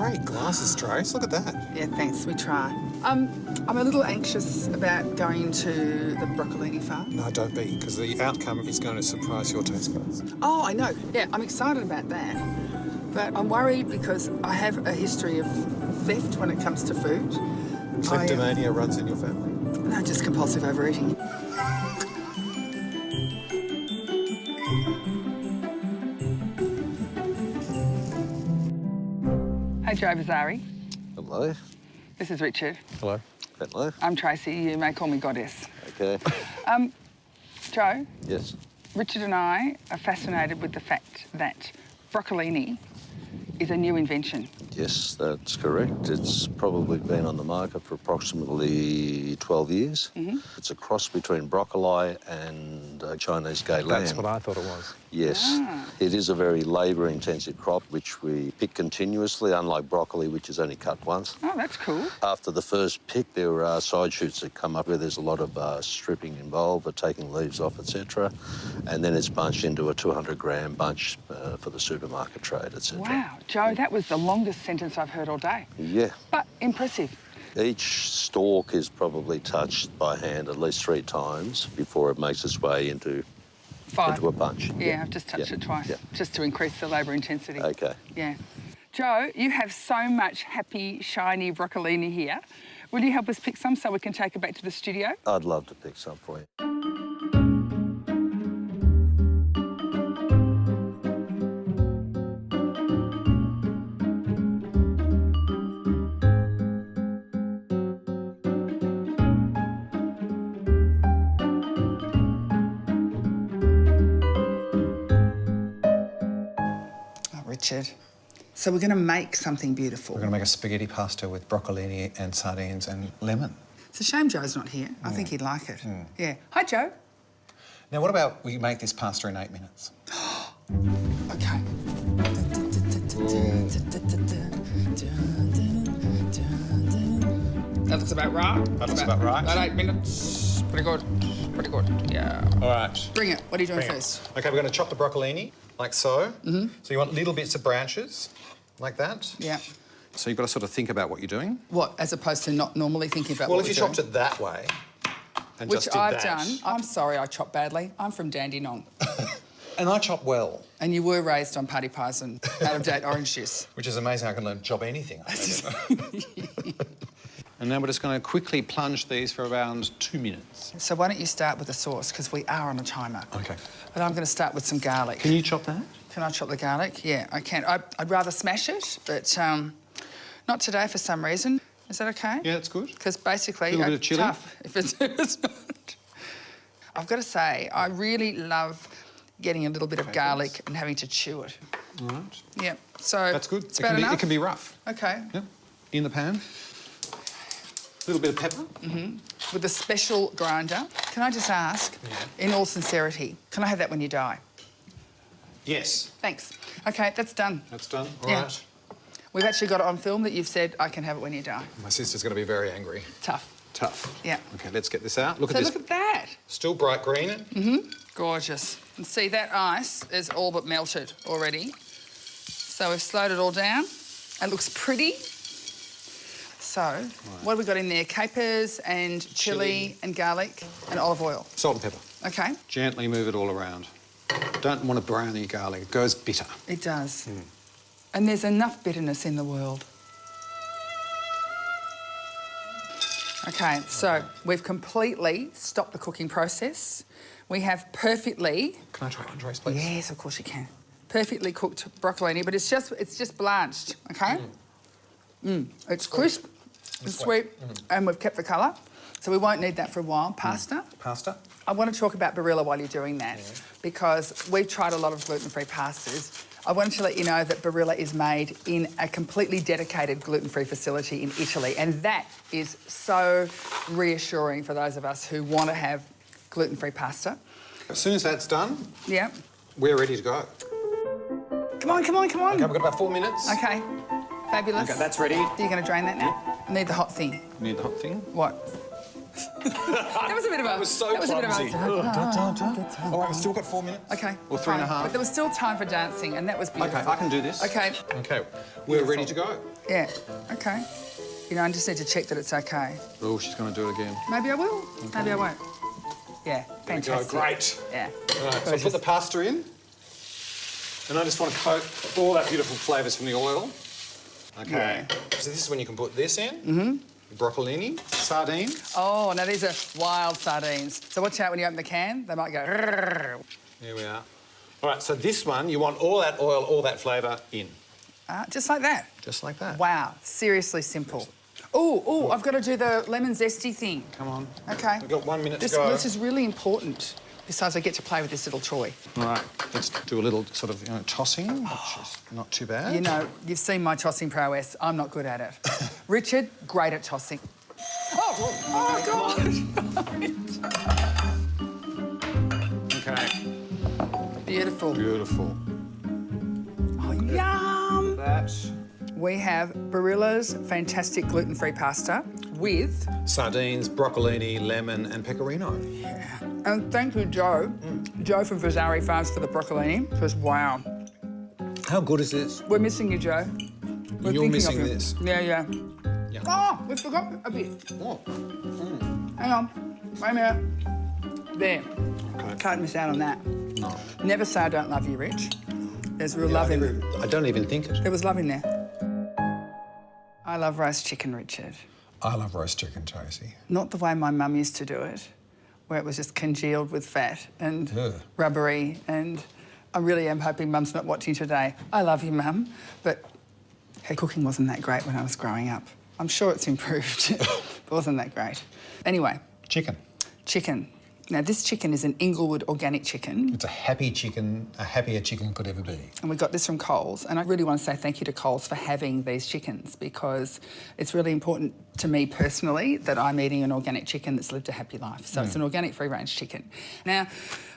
Great glasses, Trace. Look at that. Yeah, thanks. We try. I'm a little anxious about going to the broccolini farm. No, don't be, because the outcome is going to surprise your taste buds. Oh, I know. Yeah, I'm excited about that. But I'm worried because I have a history of theft when it comes to food. Kleptomania runs in your family? No, just compulsive overeating. Hey, Joe Bazari. Hello. This is Richard. Hello. Hello. I'm Tracy. You may call me Goddess. Okay. Joe, Yes. Richard and I are fascinated with the fact that broccolini is a new invention. Yes, that's correct. It's probably been on the market for approximately 12 years. It's a cross between broccoli and Chinese gay lamb. That's what I thought it was. Yes. Ah. It is a very labour-intensive crop, which we pick continuously, unlike broccoli, which is only cut once. Oh, that's cool. After the first pick, there are side shoots that come up where there's a lot of stripping involved, but taking leaves off, etc. And then it's bunched into a 200-gram bunch for the supermarket trade, etc. Wow, Joe, that was the longest sentence I've heard all day. Yeah. But impressive. Each stalk is probably touched by hand at least 3 times before it makes its way into a bunch. Yeah, I've just touched it twice, just to increase the labour intensity. Okay. Yeah. Joe, you have so much happy, shiny broccolini here. Will you help us pick some so we can take it back to the studio? I'd love to pick some for you. Richard. So we're going to make something beautiful. We're going to make a spaghetti pasta with broccolini and sardines and lemon. It's a shame Joe's not here. I think he'd like it. Yeah. Hi, Joe. Now, what about we make this pasta in 8 minutes? Okay. That looks about right. That looks about right. About 8 minutes. Pretty good. Pretty good. Yeah. All right. Bring it. What are you doing Bring it. first? OK, we're going to chop the broccolini, like so. So you want little bits of branches, like that. Yeah. So you've got to sort of think about what you're doing. What, as opposed to not normally thinking about Well, what if you we're chopped doing? it that way and Which just did I've that. done. I'm sorry I chop badly. I'm from Dandenong. And I chop well. And you were raised on party pies and out-of-date orange juice. Which is amazing. I can learn to chop anything. And now we're just going to quickly plunge these for around 2 minutes. So why don't you start with the sauce, because we are on a timer. OK. But I'm going to start with some garlic. Can you chop that? Can I chop the garlic? Yeah, I can. I'd rather smash it, but not today for some reason. Is that OK? Yeah, that's good. Because basically... A little bit of chilli? Tough if it's not. I've got to say, I really love getting a little bit of garlic and having to chew it. All right. Yeah, so... That's good. It's about enough? It can be rough. OK. Yep. In the pan. A little bit of pepper. With a special grinder. Can I just ask, in all sincerity, can I have that when you die? Yes. Thanks. OK, that's done. That's done. All Yeah. right. We've actually got it on film that you've said I can have it when you die. My sister's going to be very angry. Tough. Tough. Yeah. OK, let's get this out. Look So at this. look at that. Still bright green. Gorgeous. And see, that ice is all but melted already. So we've slowed it all down. It looks pretty. So, what have we got in there? Capers and chilli and garlic and olive oil. Salt and pepper. OK. Gently move it all around. Don't want to brown your garlic. It goes bitter. It does. And there's enough bitterness in the world. OK, so we've completely stopped the cooking process. We have perfectly... Can I try one, Trace, please? Yes, of course you can. Perfectly cooked broccolini, but it's just blanched, OK? It's crisp, it's sweet, and we've kept the colour, so we won't need that for a while. Pasta. Pasta. I want to talk about Barilla while you're doing that, because we've tried a lot of gluten-free pastas. I wanted to let you know that Barilla is made in a completely dedicated gluten-free facility in Italy, and that is so reassuring for those of us who want to have gluten-free pasta. As soon as that's done, Yeah. we're ready to go. Come on, come on, come on. OK, we've got about 4 minutes. OK. Fabulous. OK, that's ready. Are you going to drain that now? I need the hot thing. Need the hot thing. What? That was a bit of a... That was so that was a bit of a- clumsy. All right, we've still got 4 minutes. Okay. Or 3.5. But there was still time for dancing, and that was beautiful. Okay, I can do this. Okay. Okay, we're ready to go. Yeah. Okay. You know, I just need to check that it's okay. Oh, she's going to do it again. Maybe I will. Maybe I won't. Yeah. Fantastic. Go, great. Yeah. All right, so I'll put the pasta in. And I just want to coat all that beautiful flavours from the oil. Okay. Yeah. So this is when you can put this in. Mm-hmm. Broccolini, sardine. Oh, now these are wild sardines. So watch out when you open the can. They might go... Here we are. All right, so this one, you want all that oil, all that flavour in. Just like that. Just like that. Wow. Seriously simple. Oh, I've got to do the lemon zesty thing. Come on. Okay. We've got 1 minute to go. This is really important. Besides, I get to play with this little toy. All right, let's do a little sort of tossing, which is not too bad. You know, you've seen my tossing prowess. I'm not good at it. Richard, great at tossing. Oh God! Okay. Beautiful. Beautiful. Oh, yum! That. We have Barilla's fantastic gluten-free pasta with... Sardines, broccolini, lemon and pecorino. Yeah. And thank you, Joe. Joe from Vasari Farms for the broccolini. Because, wow. How good is this? We're missing you, Joe. We're You're thinking missing of you. this. Yeah. Yeah. Oh, we forgot a bit. What? Hang on. Wait a minute. There. Okay. Can't miss out on that. No. Never say I don't love you, Rich. There's real love in there. I don't even think it. There was love in there. I love roast chicken, Richard. I love roast chicken, Tracy. Not the way my mum used to do it, where it was just congealed with fat and Ugh. rubbery, and I really am hoping Mum's not watching today. I love you, Mum, but her cooking wasn't that great when I was growing up. I'm sure it's improved, but it wasn't that great. Anyway. Chicken. Chicken. Now, this chicken is an Inglewood organic chicken. It's a happy chicken, a happier chicken could ever be. And we got this from Coles. And I really want to say thank you to Coles for having these chickens, because it's really important to me personally that I'm eating an organic chicken that's lived a happy life. So it's an organic free-range chicken. Now,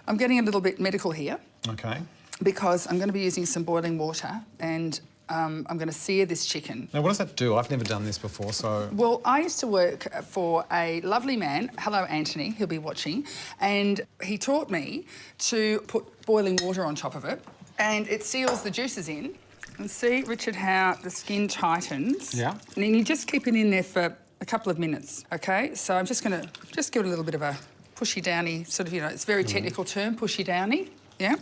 I'm getting a little bit medical here Okay. because I'm going to be using some boiling water, and I'm going to sear this chicken. Now, what does that do? I've never done this before, so... Well, I used to work for a lovely man, hello Anthony, he'll be watching, and he taught me to put boiling water on top of it, and it seals the juices in. And see, Richard, how the skin tightens. Yeah. And then you just keep it in there for a couple of minutes, OK? So I'm just going to just give it a little bit of a pushy-downy, sort of, you know, it's a very technical term, pushy-downy, yeah?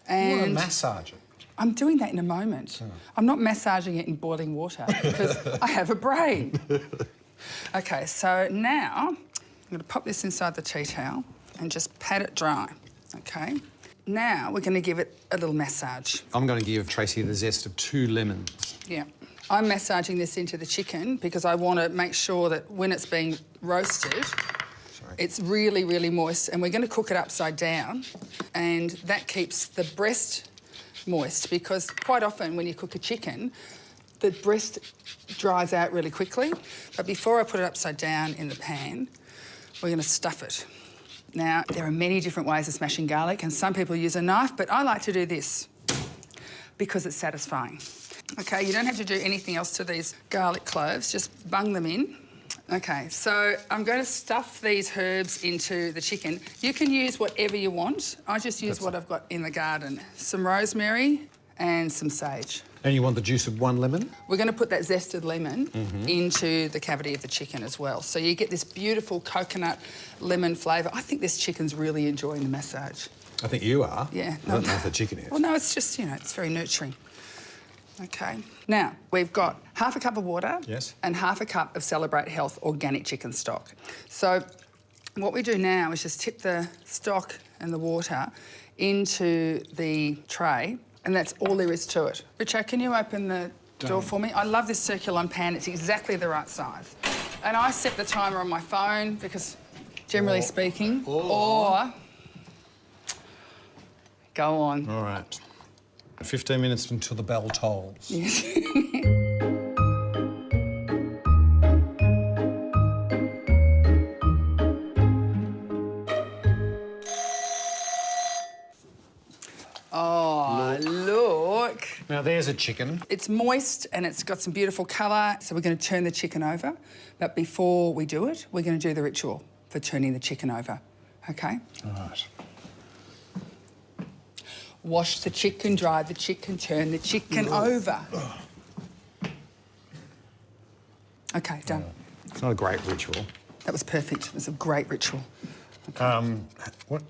And You want to massage it. I'm doing that in a moment. I'm not massaging it in boiling water because I have a brain. OK, so now I'm going to pop this inside the tea towel and just pat it dry, OK? Now we're going to give it a little massage. I'm going to give Tracy the zest of 2 lemons. Yeah. I'm massaging this into the chicken because I want to make sure that when it's being roasted, it's really, really moist, and we're going to cook it upside down, and that keeps the breast moist, because quite often when you cook a chicken, the breast dries out really quickly. But before I put it upside down in the pan, we're going to stuff it. Now, there are many different ways of smashing garlic, and some people use a knife, but I like to do this because it's satisfying. OK, you don't have to do anything else to these garlic cloves, just bung them in. OK, so I'm going to stuff these herbs into the chicken. You can use whatever you want. I just use what I've got in the garden. Some rosemary and some sage. And you want the juice of 1 lemon? We're going to put that zested lemon into the cavity of the chicken as well. So you get this beautiful coconut lemon flavour. I think this chicken's really enjoying the massage. I think you are. Yeah. I don't know if the chicken is. Well, no, it's just, you know, it's very nurturing. OK. Now, we've got half a cup of water. Yes. And half a cup of Celebrate Health organic chicken stock. So what we do now is just tip the stock and the water into the tray, and that's all there is to it. Richard, can you open the door for me? I love this circular pan. It's exactly the right size. And I set the timer on my phone because, generally speaking, or... Go on. All right. 15 minutes until the bell tolls. Yes. Oh, look. Now there's a chicken. It's moist and it's got some beautiful colour, so we're going to turn the chicken over. But before we do it, we're going to do the ritual for turning the chicken over, OK? All right. Wash the chicken, dry the chicken, turn the chicken over. OK, done. It's not a great ritual. That was perfect. It was a great ritual. What?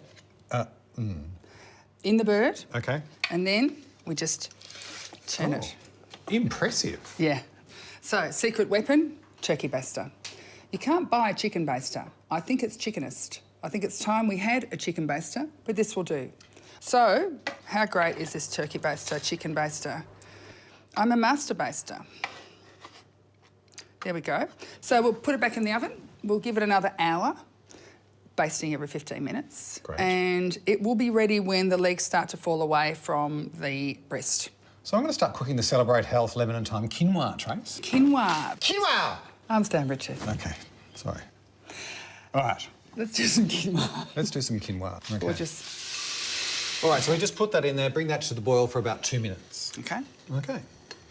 In the bird, Okay. and then we just turn it. Impressive. Yeah. So, secret weapon, turkey baster. You can't buy a chicken baster. I think it's chickenist. I think it's time we had a chicken baster, but this will do. So, how great is this turkey baster, chicken baster? I'm a master baster. There we go. So we'll put it back in the oven. We'll give it another hour, basting every 15 minutes. Great. And it will be ready when the legs start to fall away from the breast. So I'm going to start cooking the Celebrate Health Lemon and Thyme quinoa, Trace. Quinoa. Quinoa! Arms down, Richard. Okay, sorry. All right, Let's do some quinoa. let's do some quinoa. Okay. Gorgeous. All right, so we just put that in there, bring that to the boil for about 2 minutes. Okay, Okay,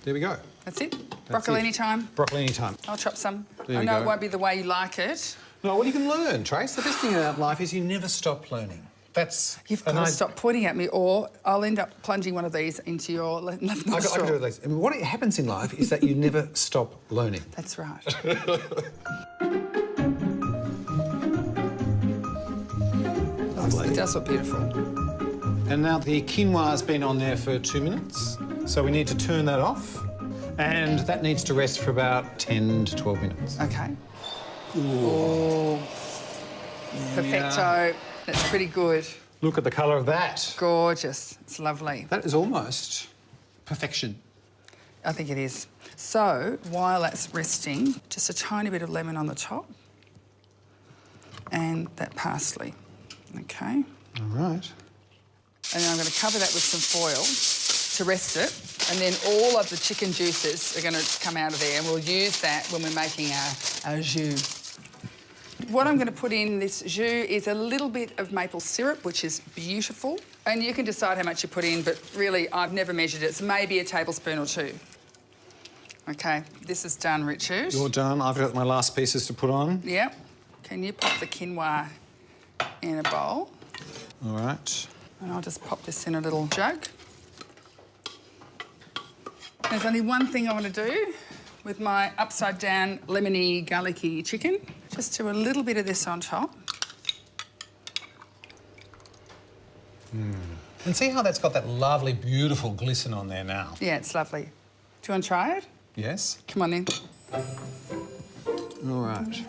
there we go. that's it. That's Broccolini it. time. Broccolini time. I'll chop some. There I you know go. it won't be the way you like it. No, well, you can learn, Trace. The best thing about life is you never stop learning. That's... You've got to stop pointing at me or I'll end up plunging one of these into your left I can nostril. do this. And what happens in life is that you never stop learning. That's right. It does look beautiful. And now the quinoa's been on there for 2 minutes, so we need to turn that off, and that needs to rest for about 10 to 12 minutes. Okay. Ooh. Perfecto. That's pretty good. Look at the colour of that. Gorgeous. It's lovely. That is almost perfection. I think it is. So, while that's resting, just a tiny bit of lemon on the top and that parsley. Okay. All right. And then I'm going to cover that with some foil to rest it. And then all of the chicken juices are going to come out of there, and we'll use that when we're making our jus. What I'm going to put in this jus is a little bit of maple syrup, which is beautiful. And you can decide how much you put in, but really, I've never measured it. It's maybe a tablespoon or two. OK, this is done, Richard. You're done. I've got my last pieces to put on. Yep. Can you pop the quinoa in a bowl? All right. And I'll just pop this in a little jug. There's only one thing I want to do with my upside-down lemony garlicky chicken. Just do a little bit of this on top. And see how that's got that lovely, beautiful glisten on there now? Yeah, it's lovely. Do you want to try it? Yes? Come on in. All right.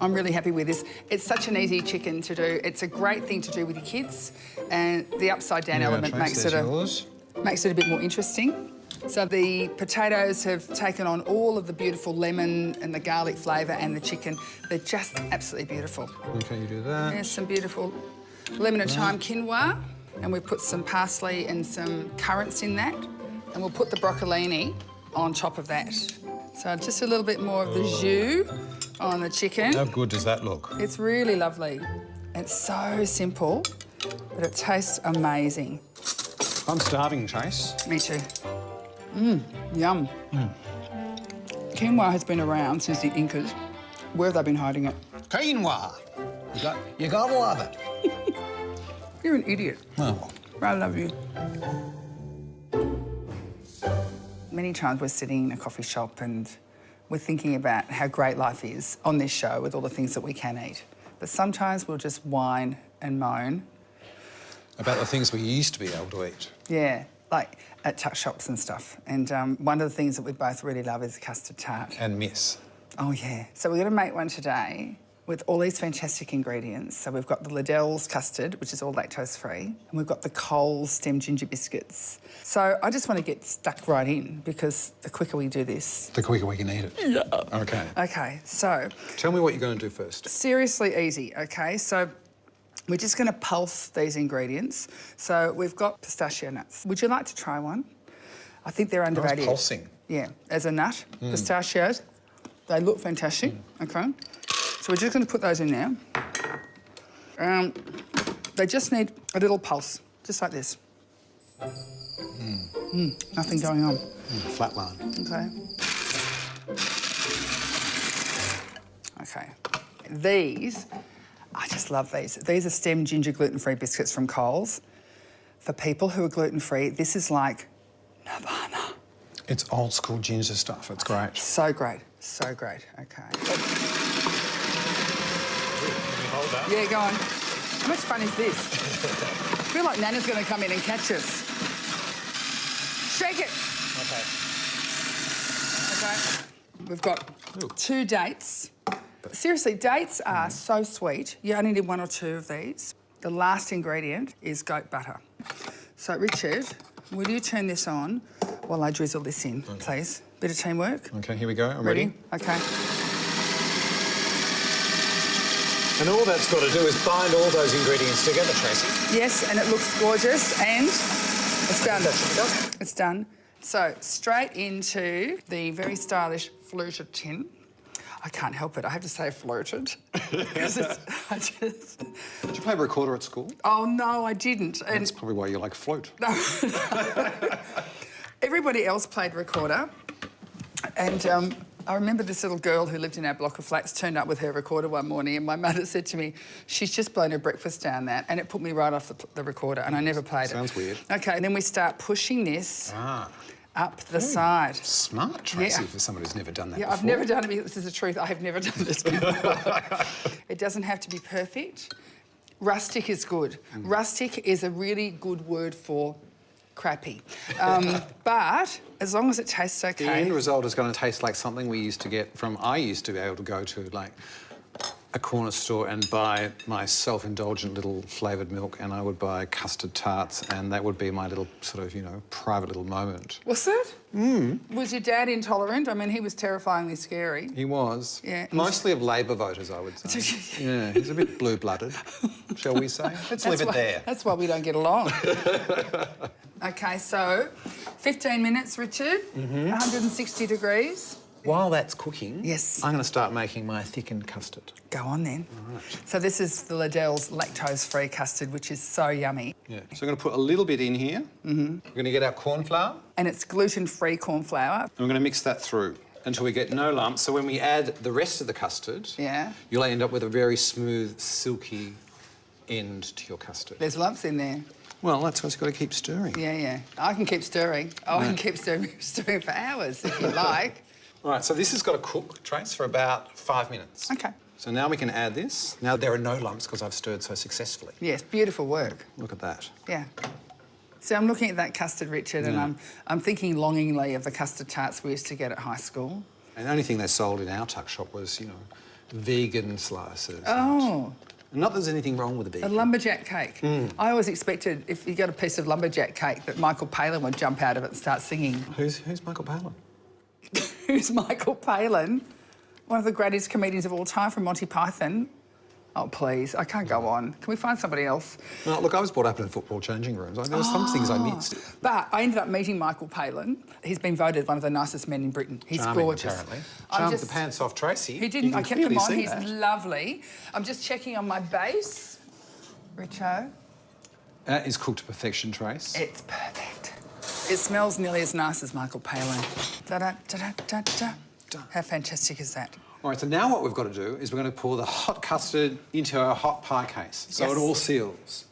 I'm really happy with this. It's such an easy chicken to do. It's a great thing to do with your kids, and the upside-down element makes it a bit more interesting. So the potatoes have taken on all of the beautiful lemon and the garlic flavour and the chicken. They're just absolutely beautiful. Okay, you do that. There's some beautiful lemon and thyme quinoa, and we put some parsley and some currants in that, and we'll put the broccolini on top of that. So just a little bit more of the jus on the chicken. How good does that look? It's really lovely. It's so simple, but it tastes amazing. I'm starving, Trace. Me too. Yum. Quinoa has been around since the Incas. Where have they been hiding it? Quinoa. You gotta love it. You're an idiot. Oh. I love you. Many times we're sitting in a coffee shop and we're thinking about how great life is on this show with all the things that we can eat. But sometimes we'll just whine and moan. About the things we used to be able to eat. Yeah, like at tuck shops and stuff. And one of the things that we both really love is custard tart. And miss. Oh, yeah. So we're going to make one today with all these fantastic ingredients. So we've got the Liddell's custard, which is all lactose-free, and we've got the Coles stem ginger biscuits. So I just want to get stuck right in because the quicker we do this... The quicker we can eat it. Yeah. Okay. OK, so... Tell me what you're going to do first. Seriously easy, OK? So we're just going to pulse these ingredients. So we've got pistachio nuts. Would you like to try one? I think they're underrated. Pulsing. Yeah, as a nut. Pistachios, they look fantastic, OK? So we're just going to put those in there. They just need a little pulse, just like this. Nothing going on. Flat line. Okay. Okay. These, I just love these. These are stem ginger gluten-free biscuits from Coles. For people who are gluten-free, this is like nirvana. It's old school ginger stuff. It's great. So great. So great. Okay. Hold that. Yeah, go on. How much fun is this? I feel like Nana's going to come in and catch us. Shake it. Okay. We've got 2 dates. Seriously, dates are so sweet. You only need 1 or 2 of these. The last ingredient is goat butter. So, Richard, will you turn this on while I drizzle this in, please? Bit of teamwork. Okay, here we go. I'm ready. Okay. And all that's got to do is bind all those ingredients together, Tracy. Yes, and it looks gorgeous, and it's done. It's done. So, straight into the very stylish fluted tin. I can't help it. I have to say fluted. Because I just... Did you play recorder at school? Oh, no, I didn't. And That's probably why you like float. no. Everybody else played recorder. And I remember this little girl who lived in our block of flats turned up with her recorder one morning, and my mother said to me, she's just blown her breakfast down that, and it put me right off the recorder, and I never played it. Sounds weird. Okay, and then we start pushing this up the side. Smart, Tracy, Yeah. for somebody who's never done that Yeah, before. I've never done it. This is the truth. I have never done this before. It doesn't have to be perfect. Rustic is good. Rustic is a really good word for crappy. But as long as it tastes okay. The end result is going to taste like something we used to get from... I used to be able to go to, like, a corner store and buy my self-indulgent little flavoured milk, and I would buy custard tarts, and that would be my little sort of, you know, private little moment. Was it? Was your dad intolerant? I mean, he was terrifyingly scary. He was. Yeah. Mostly of Labor voters, I would say. Yeah, he's a bit blue-blooded, shall we say. Let's leave it there. That's why we don't get along. Okay, so 15 minutes, Richard. 160 degrees. While that's cooking, Yes. I'm going to start making my thickened custard. Go on then. All right. So this is the Liddell's lactose-free custard, which is so yummy. Yeah. So I'm going to put a little bit in here. We're going to get our corn flour. And it's gluten-free corn flour. And we're going to mix that through until we get no lumps. So when we add the rest of the custard, Yeah. you'll end up with a very smooth, silky end to your custard. There's lumps in there. Well, that's why it's got to keep stirring. Yeah, yeah. I can keep stirring. Oh, I can keep stirring for hours if you like. All right, so this has got to cook, Trace, for about 5 minutes. Okay. So now we can add this. Now there are no lumps because I've stirred so successfully. Yes, beautiful work. Look at that. Yeah. So I'm looking at that custard, Richard, and I'm thinking longingly of the custard tarts we used to get at high school. And the only thing they sold in our tuck shop was, you know, vegan slices. Oh. And not that there's anything wrong with the A vegan. lumberjack cake. I always expected if you got a piece of lumberjack cake that Michael Palin would jump out of it and start singing. Who's Michael Palin? Who's Michael Palin? One of the greatest comedians of all time from Monty Python. Oh, please, I can't go on. Can we find somebody else? No, look, I was brought up in football changing rooms. There were some things I missed. But I ended up meeting Michael Palin. He's been voted one of the nicest men in Britain. He's Charming, gorgeous. apparently. I'm Charmed just- the pants off Tracy. He didn't. You I can kept him clearly on. see He's that. lovely. I'm just checking on my base. Richo. That is cooked to perfection, Trace. It's perfect. It smells nearly as nice as Michael Palin. Da-da-da-da-da-da. How fantastic is that? All right, so now what we've got to do is we're going to pour the hot custard into our hot pie case, so Yes. it all seals.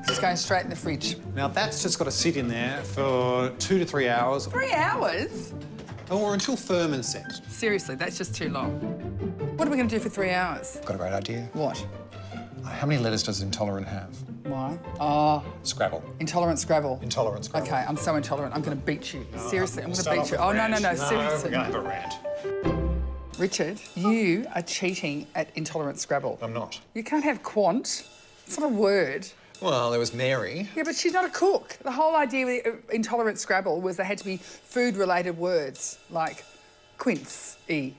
It's going straight in the fridge. Now that's just got to sit in there for 2 to 3 hours, 3 hours? or until firm and set. Seriously, that's just too long. What are we going to do for 3 hours? Got a great idea. What? How many letters does intolerant have? Why? Oh, Scrabble. intolerant Scrabble. Intolerant Scrabble. Okay, I'm so intolerant. I'm going to beat you. Seriously, I'm going to Start beat off you. with Oh, a no, no, rant. no, seriously. We're going to have a rant. Richard, you are cheating at intolerant Scrabble. I'm not. You can't have quant. It's not a word. Well, there was Mary. Yeah, but she's not a cook. The whole idea with intolerant Scrabble was there had to be food-related words, like quince-y.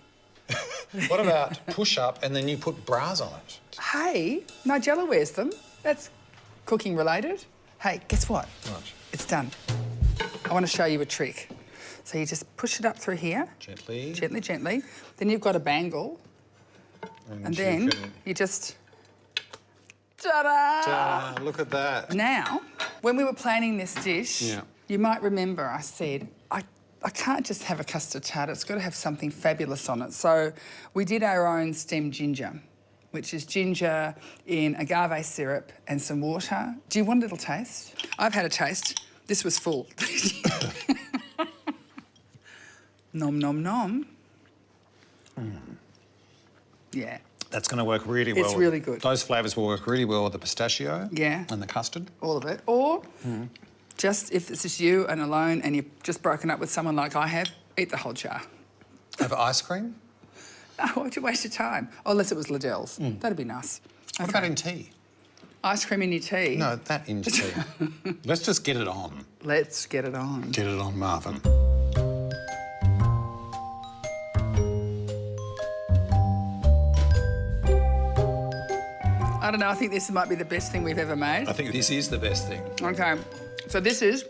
What about push-up and then you put bras on it? Hey, Nigella wears them. That's cooking-related. Hey, guess what? What? It's done. I want to show you a trick. So you just push it up through here. Gently. Gently, gently. Then you've got a bangle. And then you can... you just Ta-da! Look at that. Now, when we were planning this dish, Yeah. you might remember I said, I can't just have a custard tart, it's got to have something fabulous on it. So we did our own stemmed ginger, which is ginger in agave syrup and some water. Do you want a little taste? I've had a taste. This was full. Nom, nom, nom. Yeah. That's going to work really well. It's really good. Those flavours will work really well with the pistachio. Yeah. And the custard. All of it. Or just if it's just you and alone and you've just broken up with someone like I have, eat the whole jar. Have ice cream? No, why'd you waste your time? Oh, unless it was Liddell's. That'd be nice. What about in tea? Ice cream in your tea? No, that in tea. Let's just get it on. Let's get it on. Get it on, Marvin. I don't know, I think this might be the best thing we've ever made. I think this is the best thing. Okay, so this is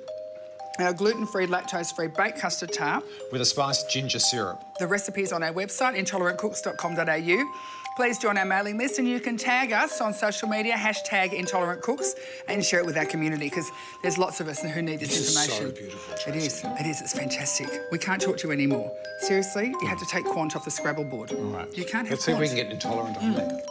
our gluten-free, lactose-free baked custard tart. With a spiced ginger syrup. The recipe is on our website, intolerantcooks.com.au. Please join our mailing list and you can tag us on social media, #IntolerantCooks, and share it with our community because there's lots of us who need this information. So beautiful, It is, it's fantastic. We can't talk to you anymore. Seriously, you have to take Quant off the Scrabble board. All right. You can't have Let's see if we Quant. can get intolerant on there.